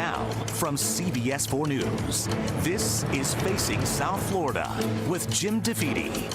Now, from CBS 4 News, this is Facing South Florida with Jim DeFede.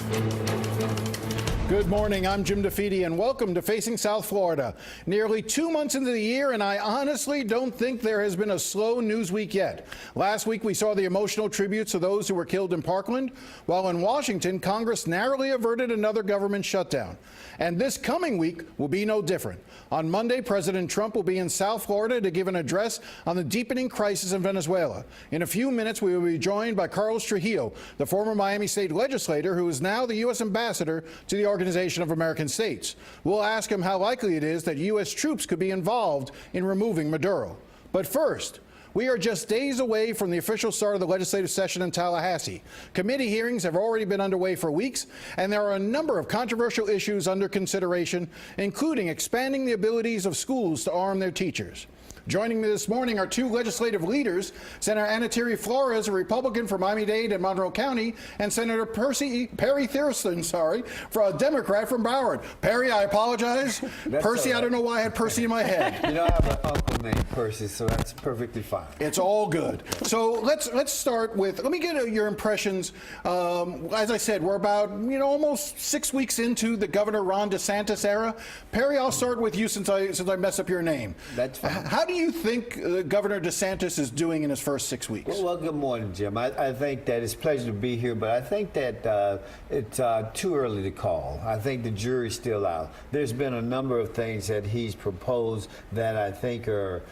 Good morning, I'm Jim DeFede, and welcome to Facing South Florida. Nearly 2 months into the year, and I honestly don't think there has been a slow news week yet. Last week, we saw the emotional tributes to those who were killed in Parkland, while in Washington, Congress narrowly averted another government shutdown. And this coming week will be no different. On Monday, President Trump will be in South Florida to give an address on the deepening crisis in Venezuela. In a few minutes, we will be joined by Carlos Trujillo, the former Miami State legislator who is now the U.S. ambassador to the Organization of American States. We'll ask him how likely it is that U.S. troops could be involved in removing Maduro. But first, we are just days away from the official start of the legislative session in Tallahassee. Committee hearings have already been underway for weeks, and there are a number of controversial issues under consideration, including expanding the abilities of schools to arm their teachers. Joining me this morning are two legislative leaders, Senator Anatiri Flores, a Republican from Miami-Dade and Monroe County, and Senator Perry Thurston, for a Democrat from Broward. Perry, I apologize. Percy, right. I don't know why I had Percy in my head. You know, I have an uncle named Percy, so that's perfectly fine. It's all good. So let's start with, let me get your impressions. As I said, we're about, almost 6 weeks into the Governor Ron DeSantis era. Perry, I'll start with you since I messed up your name. That's fine. How do you think Governor DeSantis is doing in his first 6 weeks? Well, good morning, Jim. I think that it's a pleasure to be here, but I think that it's too early to call. I think the jury's still out. There's been a number of things that he's proposed that I think are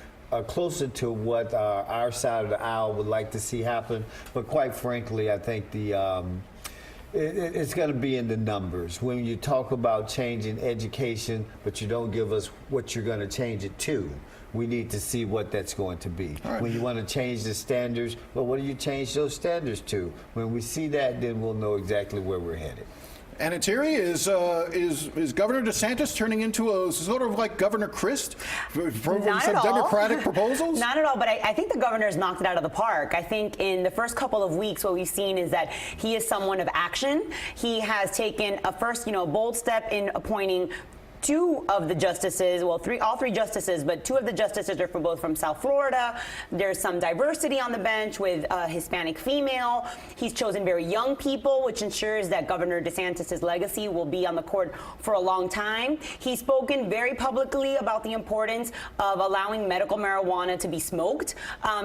closer to what our side of the aisle would like to see happen. But quite frankly, I think it's going to be in the numbers. When you talk about changing education, but you don't give us what you're going to change it to, we need to see what that's going to be. Right. When you want to change the standards, well, what do you change those standards to? When we see that, then we'll know exactly where we're headed. Anatiri, is Governor DeSantis turning into a sort of like Governor Christ, proposing some Democratic proposals? Not at all, but I think the governor's knocked it out of the park. I think in the first couple of weeks, what we've seen is that he is someone of action. He has taken a first, bold step in appointing two of the justices, well, all three justices, but two of the justices are both from South Florida. There's some diversity on the bench with a Hispanic female. He's chosen very young people, which ensures that Governor DeSantis' legacy will be on the court for a long time. He's spoken very publicly about the importance of allowing medical marijuana to be smoked.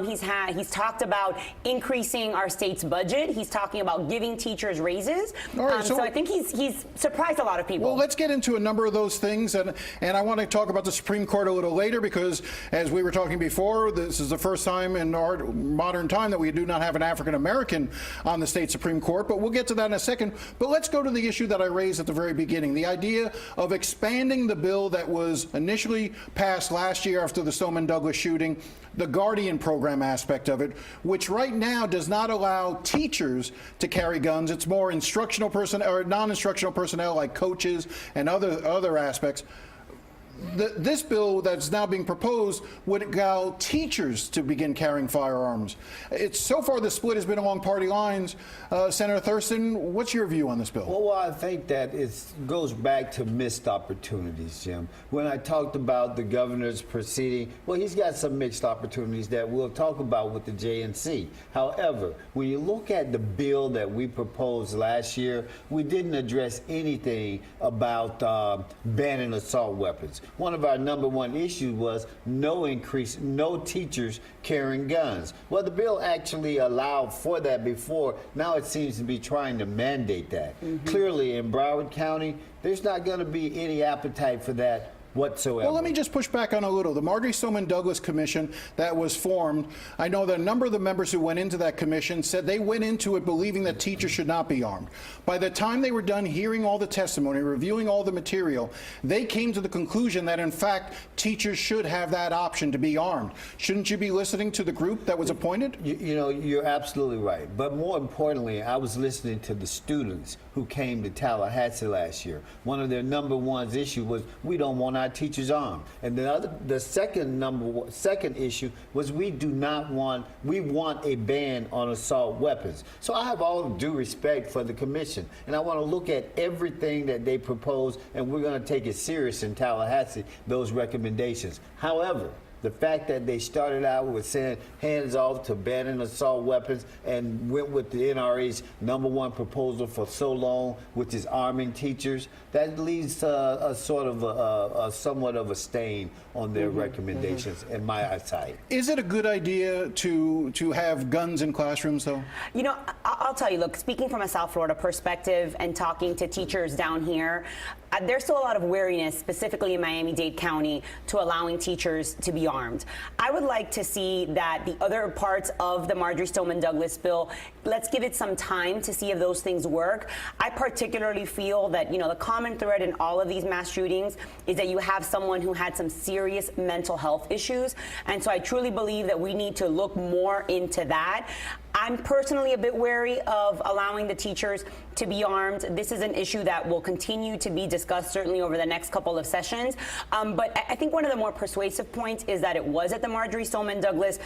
He's talked about increasing our state's budget. He's talking about giving teachers raises. All right, so I think he's surprised a lot of people. Well, let's get into a number of those things, and I want to talk about the Supreme Court a little later, because as we were talking before, this is the first time in our modern time that we do not have an African American on the state Supreme Court, but we'll get to that in a second. But let's go to the issue that I raised at the very beginning, the idea of expanding the bill that was initially passed last year after the Stoneman Douglas shooting, the Guardian program aspect of it, which right now does not allow teachers to carry guns. It's more instructional personnel or non-instructional personnel like coaches and other aspects. This bill that's now being proposed would allow teachers to begin carrying firearms. So far, the split has been along party lines. Senator Thurston, what's your view on this bill? Well, I think that it goes back to missed opportunities, Jim. When I talked about the governor's proceeding, well, he's got some mixed opportunities that we'll talk about with the JNC. However, when you look at the bill that we proposed last year, we didn't address anything about banning assault weapons. One of our number one issues was no teachers carrying guns. Well, the bill actually allowed for that before. Now it seems to be trying to mandate that. Clearly, in Broward County, there's not going to be any appetite for that whatsoever. Well, let me just push back on a little. The Marjorie Stoneman Douglas Commission that was formed, I know that a number of the members who went into that commission said they went into it believing that teachers should not be armed. By the time they were done hearing all the testimony, reviewing all the material, they came to the conclusion that, in fact, teachers should have that option to be armed. Shouldn't you be listening to the group that was appointed? You're absolutely right. But more importantly, I was listening to the students who came to Tallahassee last year. One of their number one issue was, we don't want our teachers armed. And the second issue was, we want a ban on assault weapons. So I have all due respect for the commission, and I want to look at everything that they propose, and we're going to take it serious in Tallahassee, those recommendations. However, The fact that they started out with saying hands off to banning assault weapons and went with the NRA's #1 proposal for so long, which is arming teachers, that leaves a sort of a somewhat of a stain on their recommendations in my eyesight. Is it a good idea to have guns in classrooms, though? You know, I'll tell you, look, speaking from a South Florida perspective and talking to teachers down here, there's still a lot of wariness, specifically in Miami-Dade County, to allowing teachers to be armed. I would like to see that the other parts of the Marjorie Stoneman Douglas bill, let's give it some time to see if those things work. I particularly feel that, you know, the common thread in all of these mass shootings is that you have someone who had some serious mental health issues. And so I truly believe that we need to look more into that. I'm personally a bit wary of allowing the teachers to be armed. This is an issue that will continue to be discussed certainly over the next couple of sessions. But I think one of the more persuasive points is that it was at the Marjorie Stoneman Douglas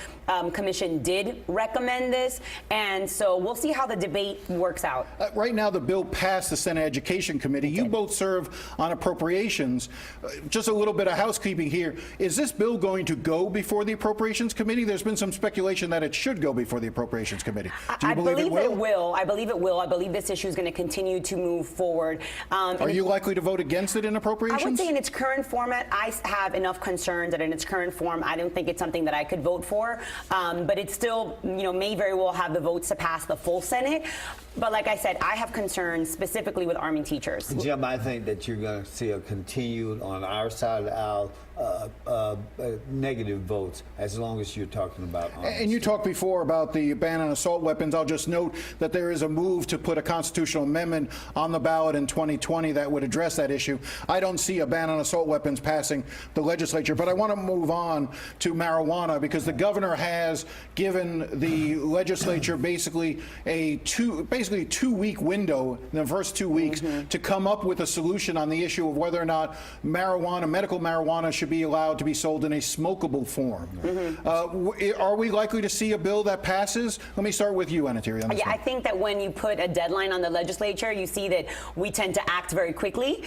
Commission did recommend this. And so we'll see how the debate works out. Right now, the bill passed the Senate Education Committee. You both serve on appropriations. Just a little bit of housekeeping here. Is this bill going to go before the Appropriations Committee? There's been some speculation that it should go before the Appropriations Committee. Do you believe it will? I believe it will. I believe this issue is going to continue to move forward. Are you likely to vote against it in appropriations? I would say in its current format, I have enough concerns that in its current form, I don't think it's something that I could vote for. But it still, you know, may very well have the votes to pass the full Senate. But like I said, I have concerns specifically with arming teachers. Jim, I think that you're going to see a continued, on our side of the aisle, negative votes as long as you're talking about arms. And you talked before about the ban on assault weapons. I'll just note that there is a move to put a constitutional amendment on the ballot in 2020 that would address that issue. I don't see a ban on assault weapons passing the legislature, but I want to move on to marijuana because the governor has given the legislature basically a two-week window in the first 2 weeks to come up with a solution on the issue of whether or not marijuana, medical marijuana, should be allowed to be sold in a smokable form. Are we likely to see a bill that passes? Let me start with you, Anatiri. Yeah, I think that when you put a deadline on the legislature, you see that we tend to act very quickly.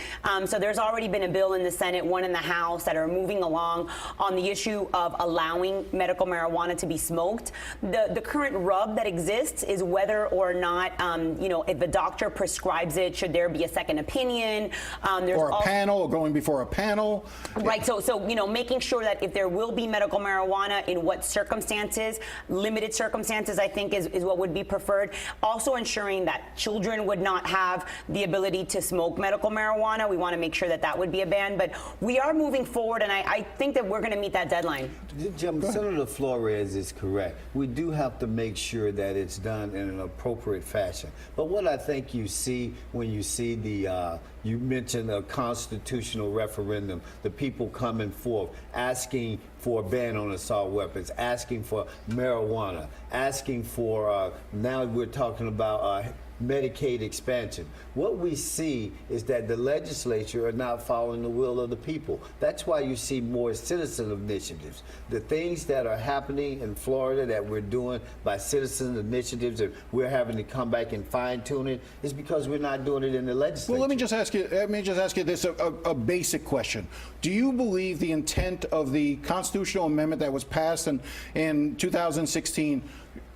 So there's already been a bill in the Senate, one in the House, that are moving along on the issue of allowing medical marijuana to be smoked. The current rub that exists is whether or not, you know, if the doctor prescribes it, should there be a second opinion? Or a panel, or going before a panel. Right. So you know, making sure that if there will be medical marijuana, in what circumstances, limited circumstances, I think is what would be preferred. Also ensuring that children would not have the ability to smoke medical marijuana. We want to make sure that that would be a ban. But we are moving forward, and I think that we're going to meet that deadline. Jim, Senator Flores is correct. We do have to make sure that it's done in an appropriate fashion. But what I think you see when you see the, you mentioned a constitutional referendum, the people coming forth asking for a ban on assault weapons, asking for marijuana, asking for, now we're talking about Medicaid expansion. What we see is that the legislature are not following the will of the people. That's why you see more citizen initiatives. The things that are happening in Florida that we're doing by citizen initiatives, and we're having to come back and fine tune it, is because we're not doing it in the legislature. Well, let me just ask you this, a basic question. Do you believe the intent of the constitutional amendment that was passed in 2016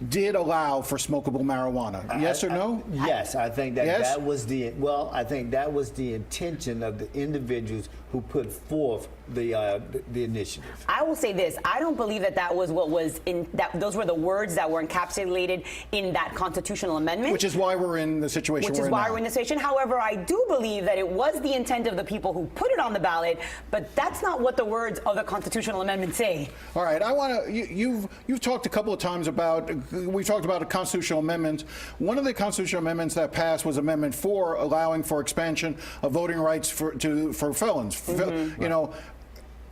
did allow for smokable marijuana? Yes or no? Yes, I think that Yes? that was the, well, I think that was the intention of the individuals who put forth the initiative. I will say this: I don't believe that that was what was in that. Those were the words that were encapsulated in that constitutional amendment. Which is why we're in the situation we're in now. We're in the situation. However, I do believe that it was the intent of the people who put it on the ballot, but that's not what the words of the constitutional amendment say. All right, I want to. You've talked a couple of times about. We talked about a constitutional amendment. One of the constitutional amendments that passed was Amendment 4, allowing for expansion of voting rights for felons. You know.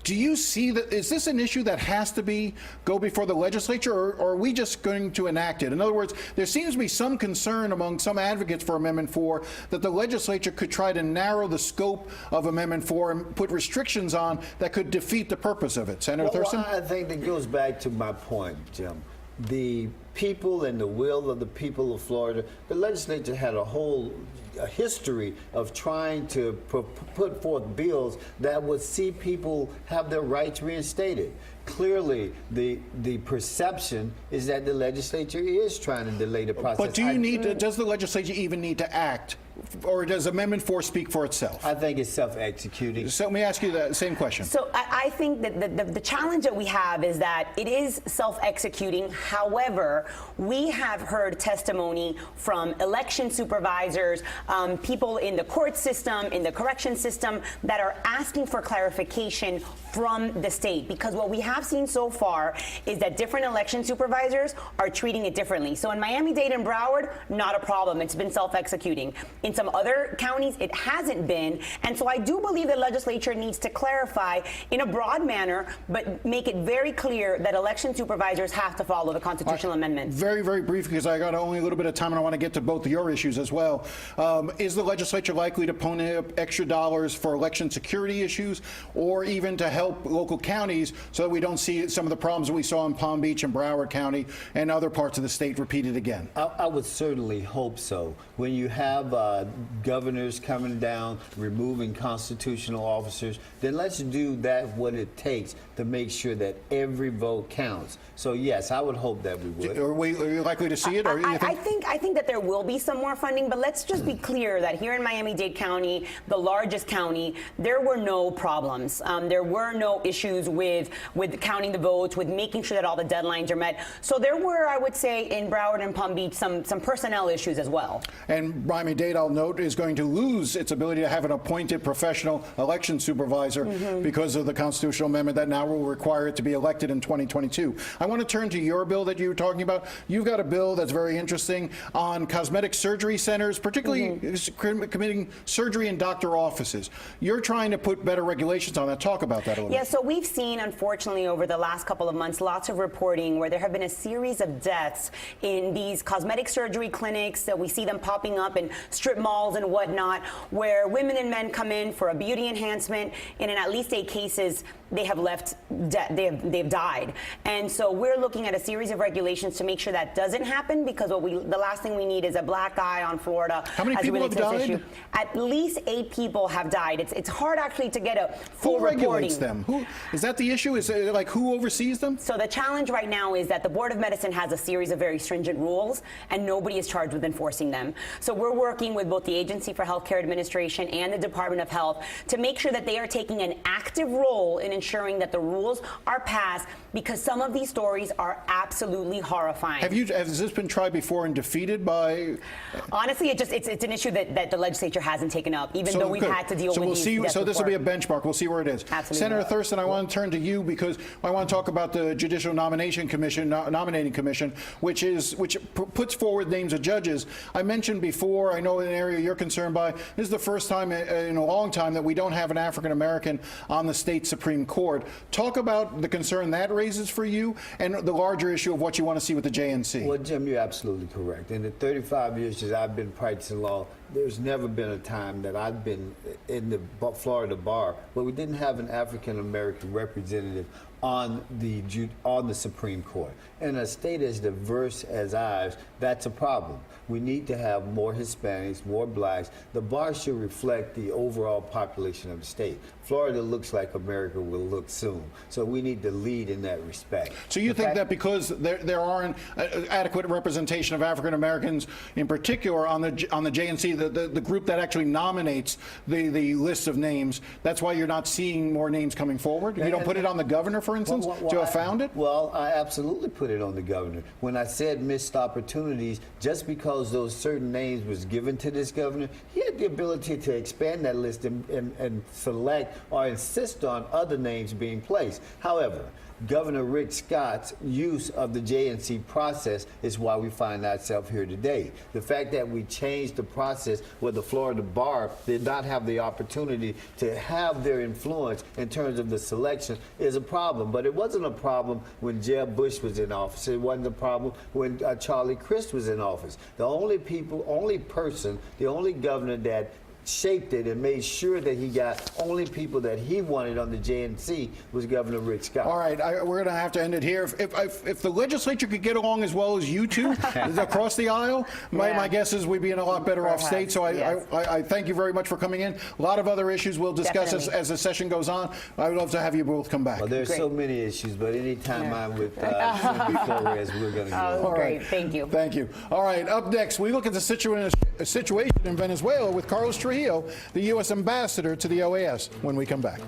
Do you see that? Is this an issue that has to go before the legislature, or are we just going to enact it? In other words, there seems to be some concern among some advocates for Amendment 4 that the legislature could try to narrow the scope of Amendment 4 and put restrictions on that could defeat the purpose of it. Senator Thurston? Well, I think that goes back to my point, Jim. The people and the will of the people of Florida, the legislature had a history of trying to put forth bills that would see people have their rights reinstated. Clearly, the perception is that the legislature is trying to delay the process. But does the legislature even need to act, or does Amendment 4 speak for itself? I think it's self-executing. So let me ask you the same question. So I think that the challenge that we have is that it is self-executing. However, we have heard testimony from election supervisors, people in the court system, in the correction system, that are asking for clarification from the state. Because what we have seen so far is that different election supervisors are treating it differently. So in Miami-Dade and Broward, not a problem. It's been self-executing. In some other counties, it hasn't been. And so I do believe the legislature needs to clarify in a broad manner, but make it very clear that election supervisors have to follow the constitutional amendments. Very, very briefly, because I got only a little bit of time and I want to get to both of your issues as well. Is the legislature likely to pony up extra dollars for election security issues, or even to help local counties so that we don't see some of the problems that we saw in Palm Beach and Broward County and other parts of the state repeated again? I would certainly hope so. When you have governors coming down, removing constitutional officers, then let's do that what it takes to make sure that every vote counts. So yes, I would hope that we would. Are you likely to see it? Or I think that there will be some more funding, but let's just be clear that here in Miami-Dade County, the largest county, there were no problems. There were no issues with counting the votes, with making sure that all the deadlines are met. So there were, I would say, in Broward and Palm Beach, some personnel issues as well. And Miami-Dade, I'll note, is going to lose its ability to have an appointed professional election supervisor because of the constitutional amendment that now will require it to be elected in 2022. I want to turn to your bill that you were talking about. You've got a bill that's very interesting on cosmetic surgery centers, particularly committing surgery in doctor offices. You're trying to put better regulations on that. Talk about that a little bit. Yeah, so we've seen, unfortunately, over the last couple of months, lots of reporting where there have been a series of deaths in these cosmetic surgery clinics. That we see them popping up in strip malls and whatnot, where women and men come in for a beauty enhancement, and in at least 8 cases, they have left dead. They've died. And so we're looking at a series of regulations to make sure that doesn't happen, because the last thing we need is a black eye on Florida. How many people have died? Issue. At least 8 people have died. It's hard actually to get a full reporting. Who regulates them? Is that the issue? Is it like who oversees them? So the challenge right now is that the Board of Medicine has a series of very stringent rules, and nobody is charged with enforcing them. So we're working with both the Agency for Healthcare Administration and the Department of Health to make sure that they are taking an active role in ensuring that the rules are passed, because some of these stories are absolutely horrifying. Has this been tried before and defeated by? Honestly, it's an issue that the legislature hasn't taken up, even though we've had to deal with these deaths So this will before. be a benchmark. We'll see where it is. Absolutely. Senator Thurston, I want to turn to you because I want to talk about the Judicial Nominating Commission, which puts forward names of judges. I mentioned before, I know an area you're concerned by. This is the first time in a long time that we don't have an African American on the state Supreme Court. Talk about the concern that raises for you and the larger issue of what you want to see with the JNC. Well, Jim, you're absolutely correct. In the 35 years that I've been practicing law, there's never been a time that I've been in the Florida bar where we didn't have an African American representative on the Supreme Court. In a state as diverse as ours, that's a problem. We need to have more Hispanics, more blacks. The bar should reflect the overall population of the state. Florida looks like America will look soon, so we need to lead in that respect. So you think that because there aren't adequate representation of African Americans, in particular on the JNC, the group that actually nominates the list of names, that's why you're not seeing more names coming forward? You don't put it on the governor, for instance, to have found it? Well, I absolutely put it on the governor. When I said missed opportunities, just because those certain names was given to this governor, he had the ability to expand that list and select or insist on other names being placed. However, Governor Rick Scott's use of the JNC process is why we find ourselves here today. The fact that we changed the process where the Florida bar did not have the opportunity to have their influence in terms of the selection is a problem. But it wasn't a problem when Jeb Bush was in office. It wasn't a problem when Charlie Crist was in office. The only governor that shaped it and made sure that he got only people that he wanted on the JNC was Governor Rick Scott. All right, we're going to have to end it here. If the legislature could get along as well as you two across the aisle, my guess is we'd be in a lot better off state. So I thank you very much for coming in. A lot of other issues we'll discuss as the session goes on. I would love to have you both come back. Well, there's so many issues, but anytime I'm with Cindy Flores, we're going to go. Oh, great. Thank you. Thank you. All right, up next, we look at the situation in Venezuela with Carlos Trujillo, the U.S. ambassador to the OAS, when we come back.